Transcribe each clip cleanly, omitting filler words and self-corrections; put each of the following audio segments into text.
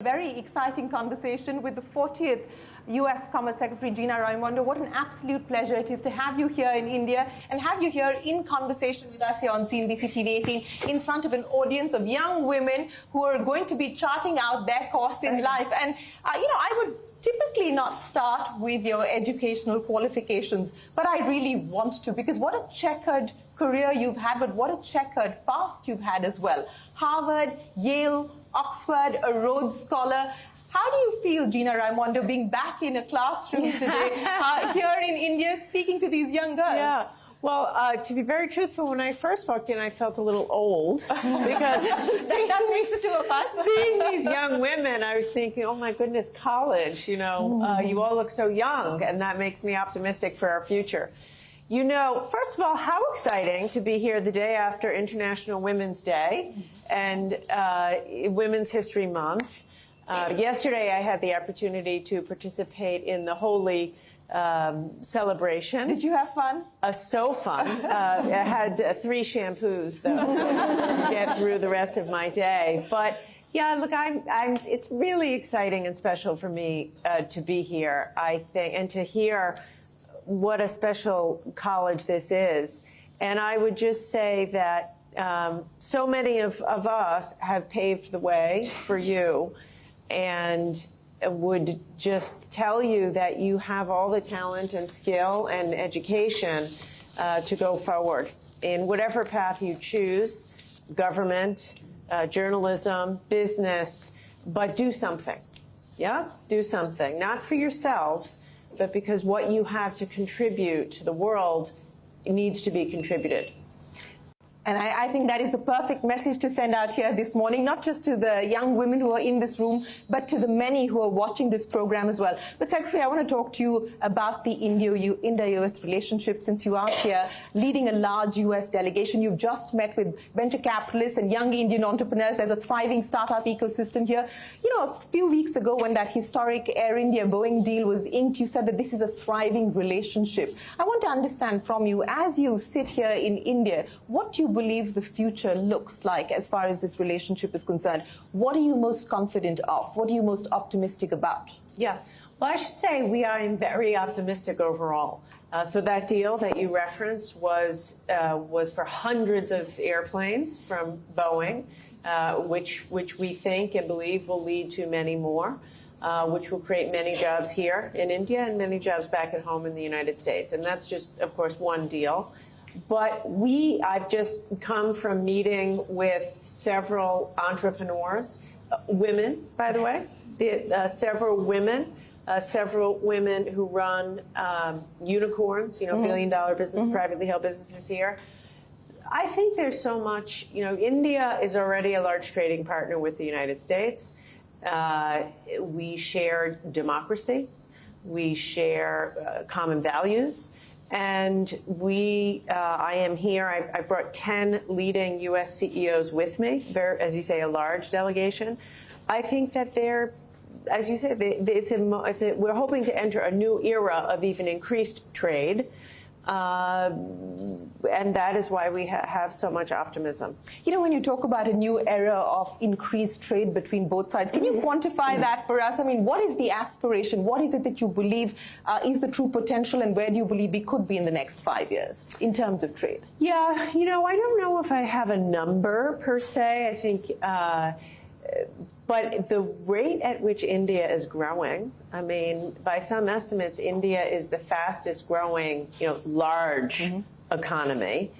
Very exciting conversation with the 40th US Commerce Secretary Gina Raimondo. What an absolute pleasure it is to have you here in India and have you here in conversation with us here on CNBC-TV18 in front of an audience of young women who are going to be charting out their course in life. And, I would typically not start with your educational qualifications, but I really want to, because what a checkered career you've had, but what a checkered past you've had as well. Harvard, Yale, Oxford, a Rhodes Scholar. How do you feel, Gina Raimondo, being back in a classroom today, here in India, speaking to these young girls? Yeah. Well, to be very truthful, when I first walked in, I felt a little old because that makes the two of us. Seeing these young women, I was thinking, oh my goodness, college, you all look so young, and that makes me optimistic for our future. First of all, how exciting to be here the day after International Women's Day and Women's History Month. Yesterday, I had the opportunity to participate in the Holy celebration. Did you have fun? So fun. I had 3 shampoos, though, to get through the rest of my day. But yeah, look, it's really exciting and special for me to be here, I think, and to hear what a special college this is. And I would just say that so many of us have paved the way for you, and would just tell you that you have all the talent and skill and education to go forward in whatever path you choose, government, journalism, business, but do something. Yeah? Do something. Not for yourselves, but because what you have to contribute to the world needs to be contributed. And I think that is the perfect message to send out here this morning, not just to the young women who are in this room, but to the many who are watching this program as well. But Secretary, I want to talk to you about the Indo-US relationship, since you are here leading a large US delegation. You've just met with venture capitalists and young Indian entrepreneurs. There's a thriving startup ecosystem here. A few weeks ago when that historic Air India Boeing deal was inked, you said that this is a thriving relationship. I want to understand from you, as you sit here in India, what do you believe the future looks like as far as this relationship is concerned? What are you most confident of? What are you most optimistic about? Yeah, well, I should say we are very optimistic overall. So that deal that you referenced was for hundreds of airplanes from Boeing, which we think and believe will lead to many more, which will create many jobs here in India and many jobs back at home in the United States. And that's just, of course, one deal. But I've just come from meeting with several entrepreneurs, women, by the way, several women who run unicorns, billion-dollar business, privately held businesses here. I think there's so much, India is already a large trading partner with the United States. We share democracy. We share common values. And I am here. I brought 10 leading U.S. CEOs with me. They're, as you say, a large delegation. I think that as you said, we're hoping to enter a new era of even increased trade. And that is why we have so much optimism. When you talk about a new era of increased trade between both sides, can you quantify that for us? I mean, what is the aspiration? What is it that you believe is the true potential, and where do you believe we could be in the next 5 years in terms of trade? Yeah, I don't know if I have a number per se. I think but the rate at which India is growing, I mean, by some estimates, India is the fastest growing, large economy.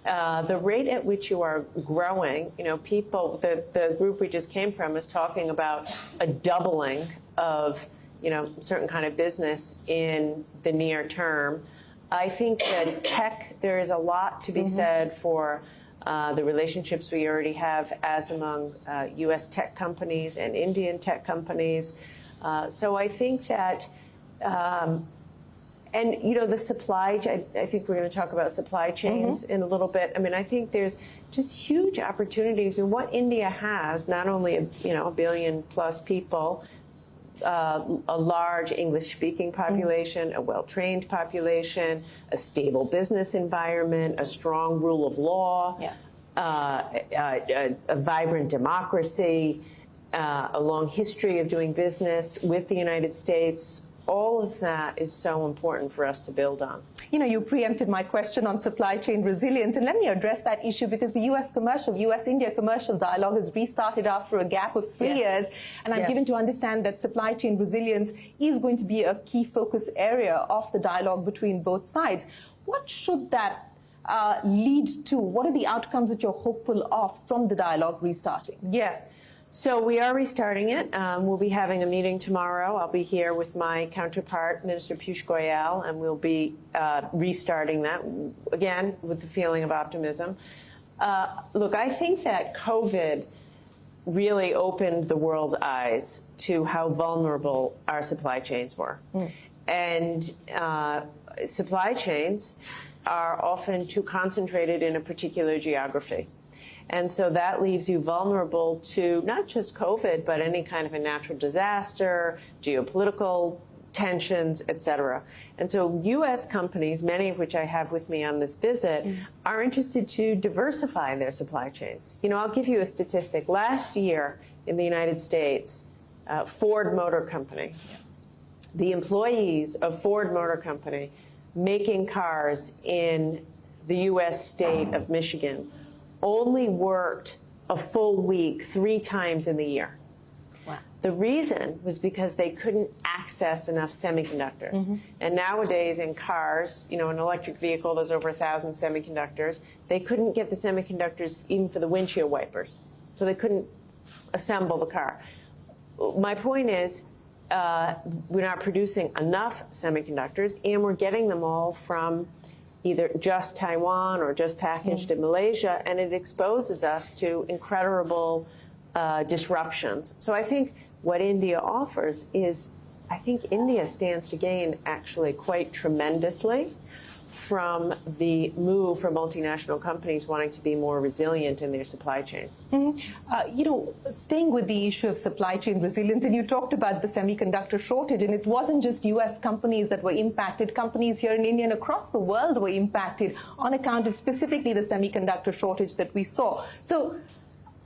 The rate at which you are growing, people, the group we just came from is talking about a doubling of, certain kind of business in the near term. I think that tech, there is a lot to be said for the relationships we already have as among U.S. tech companies and Indian tech companies. So I think that, and the supply, I think we're going to talk about supply chains in a little bit. I mean, I think there's just huge opportunities in what India has, not only, a billion-plus people, a large English-speaking population, a well-trained population, a stable business environment, a strong rule of law, a vibrant democracy, a long history of doing business with the United States. All of that is so important for us to build on. You know, you preempted my question on supply chain resilience, and let me address that issue because the US-India commercial dialogue has restarted after a gap of 3 years, and I'm given to understand that supply chain resilience is going to be a key focus area of the dialogue between both sides. What should that lead to? What are the outcomes that you're hopeful of from the dialogue restarting? Yes. So we are restarting it. We'll be having a meeting tomorrow. I'll be here with my counterpart, Minister Piyush Goyal, and we'll be restarting that, again, with the feeling of optimism. Look, I think that COVID really opened the world's eyes to how vulnerable our supply chains were. And supply chains are often too concentrated in a particular geography. And so that leaves you vulnerable to not just COVID, but any kind of a natural disaster, geopolitical tensions, et cetera. And so U.S. companies, many of which I have with me on this visit, are interested to diversify their supply chains. You know, I'll give you a statistic. Last year in the United States, Ford Motor Company, the employees of Ford Motor Company making cars in the U.S. state of Michigan only worked a full week 3 times in the year. Wow. The reason was because they couldn't access enough semiconductors. And nowadays in cars, you know, an electric vehicle, there's over 1,000 semiconductors. They couldn't get the semiconductors even for the windshield wipers. So they couldn't assemble the car. My point is, we're not producing enough semiconductors, and we're getting them all from either just Taiwan or just packaged in Malaysia, and it exposes us to incredible disruptions. So I think what India offers is, I think India stands to gain actually quite tremendously from the move for multinational companies wanting to be more resilient in their supply chain. You know, staying with the issue of supply chain resilience, and you talked about the semiconductor shortage, and it wasn't just U.S. companies that were impacted. Companies here in India and across the world were impacted on account of specifically the semiconductor shortage that we saw. So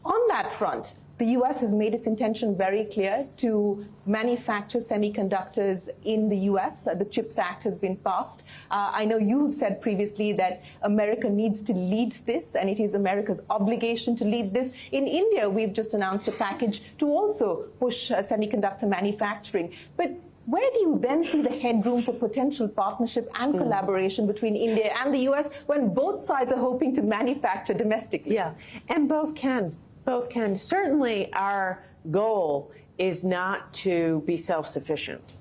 on that front, the U.S. has made its intention very clear to manufacture semiconductors in the U.S. The CHIPS Act has been passed. I know you've said previously that America needs to lead this, and it is America's obligation to lead this. In India, we've just announced a package to also push semiconductor manufacturing. But where do you then see the headroom for potential partnership and collaboration between India and the U.S. when both sides are hoping to manufacture domestically? Yeah, and both can. Both can. Certainly our goal is not to be self-sufficient.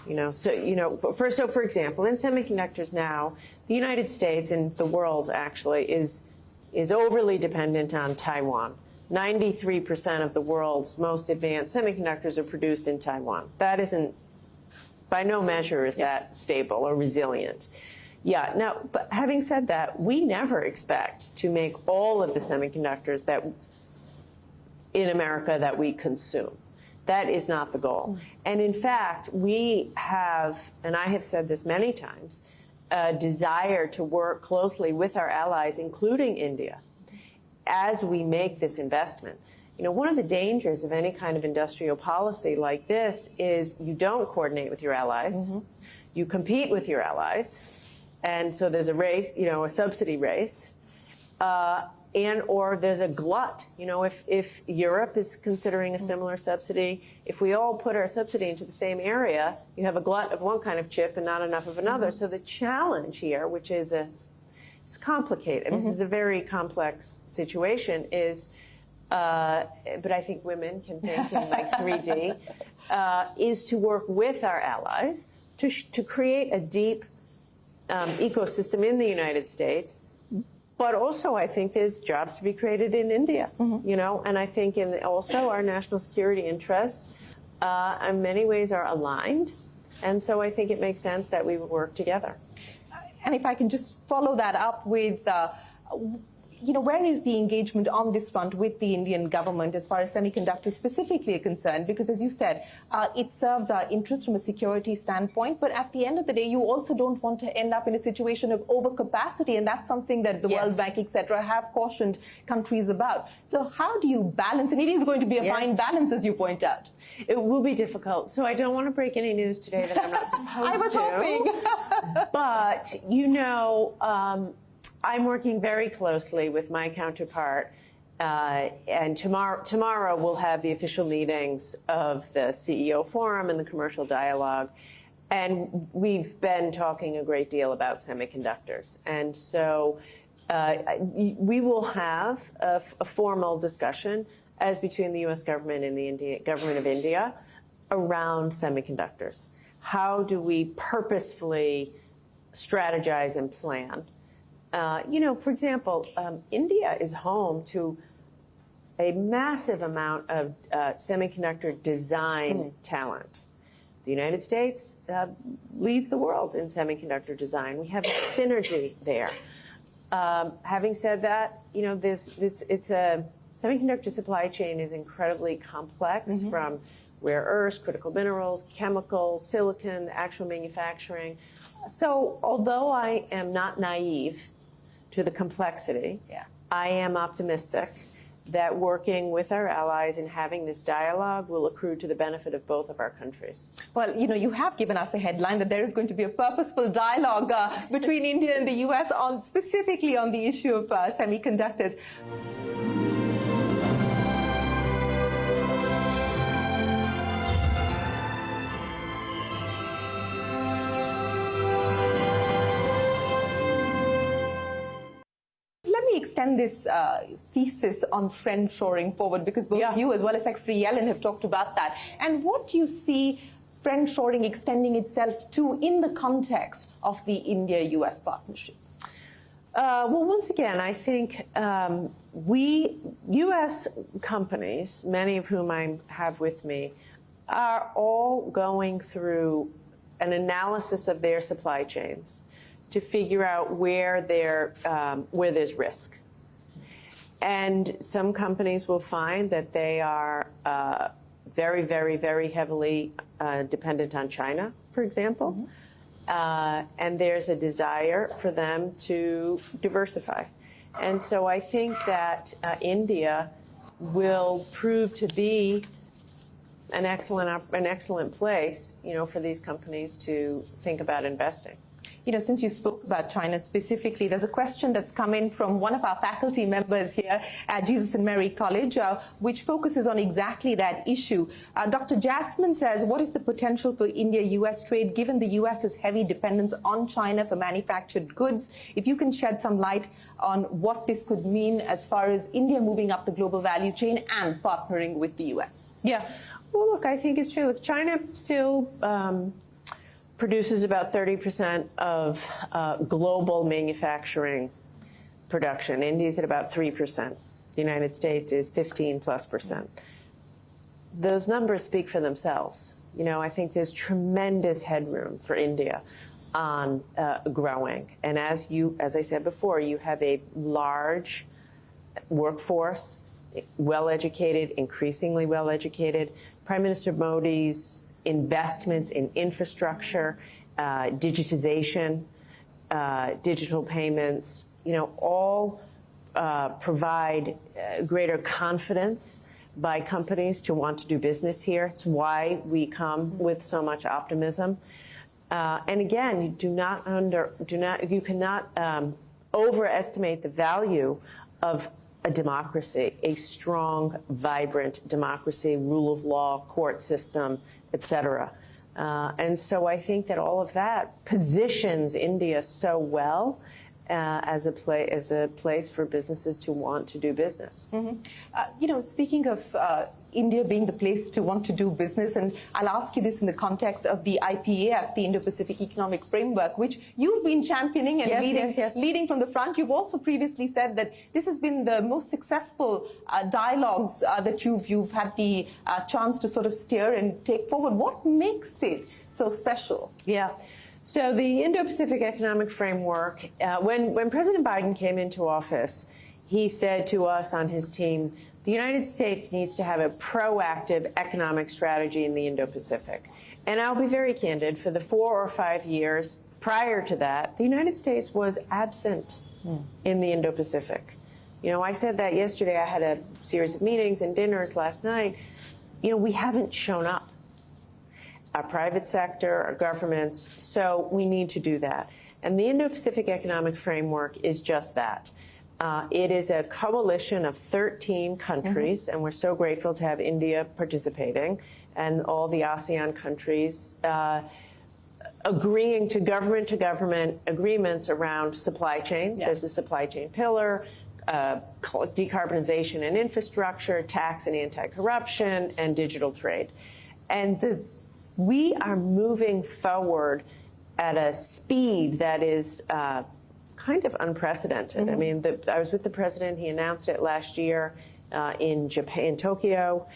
You know, so, you know, for example, in semiconductors now, the United States and the world actually is overly dependent on Taiwan. 93% of the world's most advanced semiconductors are produced in Taiwan. That isn't, by no measure is that stable or resilient. Yeah, now, but having said that, we never expect to make all of the semiconductors that in America that we consume. That is not the goal. And in fact, we have, and I have said this many times, a desire to work closely with our allies, including India, as we make this investment. You know, one of the dangers of any kind of industrial policy like this is you don't coordinate with your allies, you compete with your allies, and so there's a race, you know, a subsidy race, and or there's a glut. You know, if Europe is considering a similar subsidy, if we all put our subsidy into the same area, you have a glut of one kind of chip and not enough of another. So the challenge here, which is it's complicated, this is a very complex situation, is, but I think women can think in like 3D, is to work with our allies to create a deep ecosystem in the United States. But also, I think there's jobs to be created in India, you know, and I think also our national security interests in many ways are aligned. And so I think it makes sense that we would work together. And if I can just follow that up with, where is the engagement on this front with the Indian government as far as semiconductors specifically are concerned? Because as you said, it serves our interest from a security standpoint, but at the end of the day, you also don't want to end up in a situation of overcapacity, and that's something that the World Bank, etc., have cautioned countries about. So how do you balance? And it is going to be a fine balance, as you point out. It will be difficult. So I don't want to break any news today that I'm not supposed to. I was hoping. But, I'm working very closely with my counterpart, and tomorrow we'll have the official meetings of the CEO Forum and the Commercial Dialogue, and we've been talking a great deal about semiconductors. And so we will have a formal discussion as between the U.S. government and the government of India around semiconductors. How do we purposefully strategize and plan? For example, India is home to a massive amount of semiconductor design talent. The United States leads the world in semiconductor design. We have a synergy there. Having said that, it's a semiconductor supply chain is incredibly complex, from rare earths, critical minerals, chemicals, silicon, actual manufacturing. So although I am not naive to the complexity, I am optimistic that working with our allies and having this dialogue will accrue to the benefit of both of our countries. Well, you have given us a headline that there is going to be a purposeful dialogue between India and the U.S. specifically on the issue of semiconductors. Extend this thesis on friendshoring forward, because both you as well as Secretary Yellen have talked about that. And what do you see friendshoring extending itself to in the context of the India-US partnership? Well, once again, I think U.S. companies, many of whom I have with me, are all going through an analysis of their supply chains to figure out where there's risk. And some companies will find that they are very, very, very heavily dependent on China, for example. And there's a desire for them to diversify. And so I think that India will prove to be an excellent place, for these companies to think about investing. Since you spoke about China specifically, there's a question that's come in from one of our faculty members here at Jesus and Mary College, which focuses on exactly that issue. Dr. Jasmine says, what is the potential for India-US trade given the US's heavy dependence on China for manufactured goods? If you can shed some light on what this could mean as far as India moving up the global value chain and partnering with the US. Yeah. Well, look, I think it's true. Look, China still produces about 30% of global manufacturing production. India's at about 3%. The United States is 15+%. Those numbers speak for themselves. I think there's tremendous headroom for India on growing. And as I said before, you have a large workforce, well-educated, increasingly well-educated. Prime Minister Modi's investments in infrastructure, digitization, digital payments, all provide greater confidence by companies to want to do business here. It's why we come with so much optimism. And again, you cannot overestimate the value of a democracy, a strong, vibrant democracy, rule of law, court system, etc. And so I think that all of that positions India so well as a place for businesses to want to do business. Speaking of India being the place to want to do business, and I'll ask you this in the context of the IPAF, the Indo-Pacific Economic Framework, which you've been championing and leading from the front. You've also previously said that this has been the most successful dialogues that you've had the chance to sort of steer and take forward. What makes it so special? Yeah. So the Indo-Pacific Economic Framework, when President Biden came into office, he said to us on his team, the United States needs to have a proactive economic strategy in the Indo-Pacific. And I'll be very candid, for the 4 or 5 years prior to that, the United States was absent in the Indo-Pacific. You know, I said that yesterday. I had a series of meetings and dinners last night. You know, we haven't shown up. Our private sector, our governments, so we need to do that. And the Indo-Pacific Economic Framework is just that. It is a coalition of 13 countries, and we're so grateful to have India participating, and all the ASEAN countries agreeing to government agreements around supply chains. There's a supply chain pillar, decarbonization and infrastructure, tax and anti-corruption, and digital trade. And we are moving forward at a speed that is kind of unprecedented. I mean, I was with the president. He announced it last year in Japan, in Tokyo.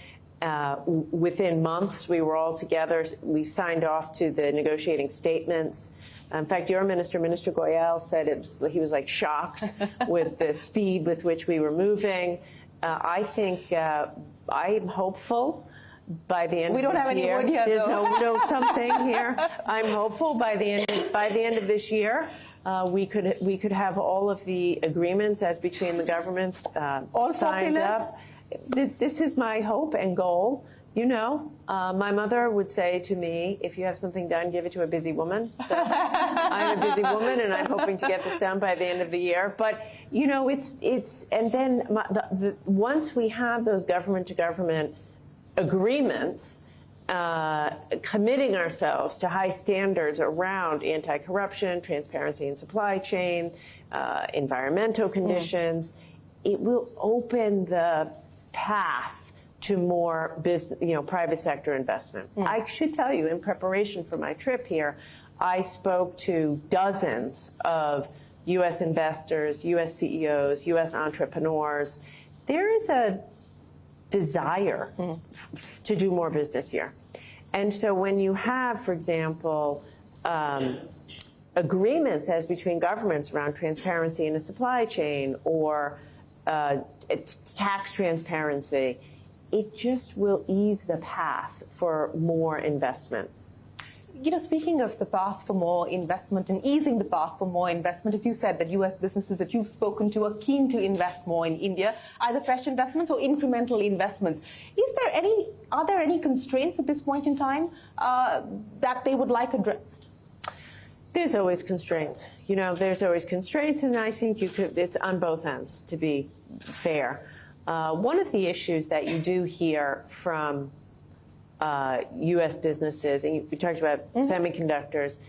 Within months, we were all together. We signed off to the negotiating statements. In fact, your minister, Minister Goyal, said he was like shocked with the speed with which we were moving. I think I'm hopeful by the end of this year. We don't have any wood here, There's though. no something here. I'm hopeful by the end of this year. We could have all of the agreements as between the governments signed up. This is my hope and goal. You know, my mother would say to me, if you have something done, give it to a busy woman. So I'm a busy woman, and I'm hoping to get this done by the end of the year. But, you know, and then once we have those government-to-government agreements, committing ourselves to high standards around anti-corruption, transparency in supply chain, environmental conditions, it will open the path to more business, private sector investment. I should tell you, in preparation for my trip here, I spoke to dozens of U.S. investors, U.S. CEOs, U.S. entrepreneurs. There is a desire to do more business here. And so when you have, for example, agreements as between governments around transparency in the supply chain or tax transparency, it just will ease the path for more investment. You know, speaking of the path for more investment and easing the path for more investment, as you said, that U.S. businesses that you've spoken to are keen to invest more in India, either fresh investments or incremental investments. Are there any constraints at this point in time that they would like addressed? There's always constraints. You know, there's always constraints, and I think it's on both ends, to be fair. One of the issues that you do hear from U.S. businesses, and you talked about semiconductors,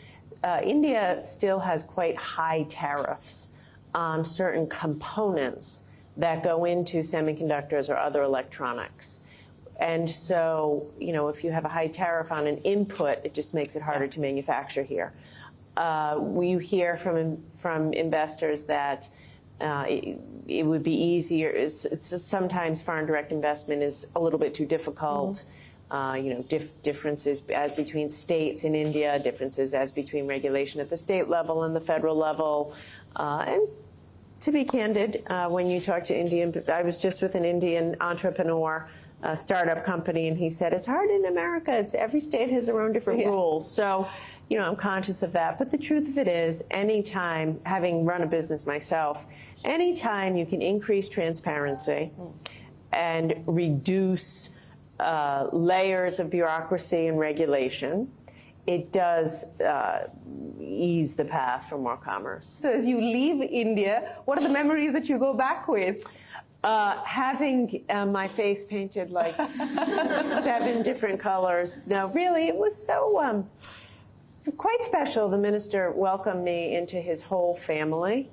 India still has quite high tariffs on certain components that go into semiconductors or other electronics. And so, you know, if you have a high tariff on an input, it just makes it harder to manufacture here. We hear from investors that it would be easier. Sometimes foreign direct investment is a little bit too difficult. You know, differences as between states in India, differences as between regulation at the state level and the federal level. And to be candid, when you talk to I was just with an Indian entrepreneur, a startup company, and he said, it's hard in America. Every state has their own different rules. So, you know, I'm conscious of that. But the truth of it is, anytime, having run a business myself, anytime you can increase transparency and reduce layers of bureaucracy and regulation, it does ease the path for more commerce. So as you leave India, what are the memories that you go back with? Having my face painted like 7 different colors. No, really, it was so quite special. The minister welcomed me into his whole family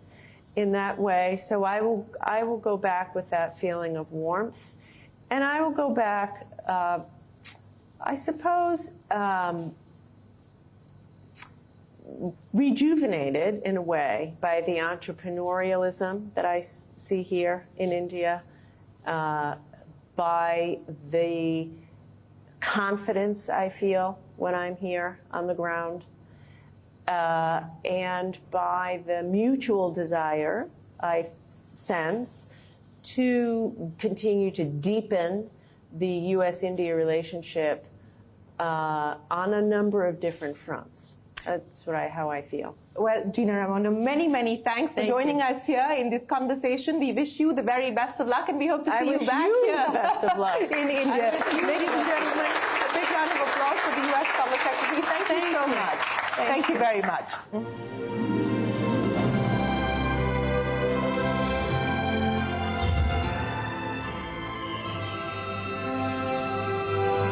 in that way. So I will go back with that feeling of warmth. And I will go back, I suppose, rejuvenated in a way by the entrepreneurialism that I see here in India, by the confidence I feel when I'm here on the ground, and by the mutual desire I sense to continue to deepen the U.S.-India relationship on a number of different fronts. That's how I feel. Well, Gina Raimondo, many, many thanks for joining us here in this conversation. We wish you the very best of luck, and we hope to see you back here the best of luck. in India. Ladies and gentlemen, a big round of applause for the U.S. Commerce Secretary. Thank you so much. Thank you very much.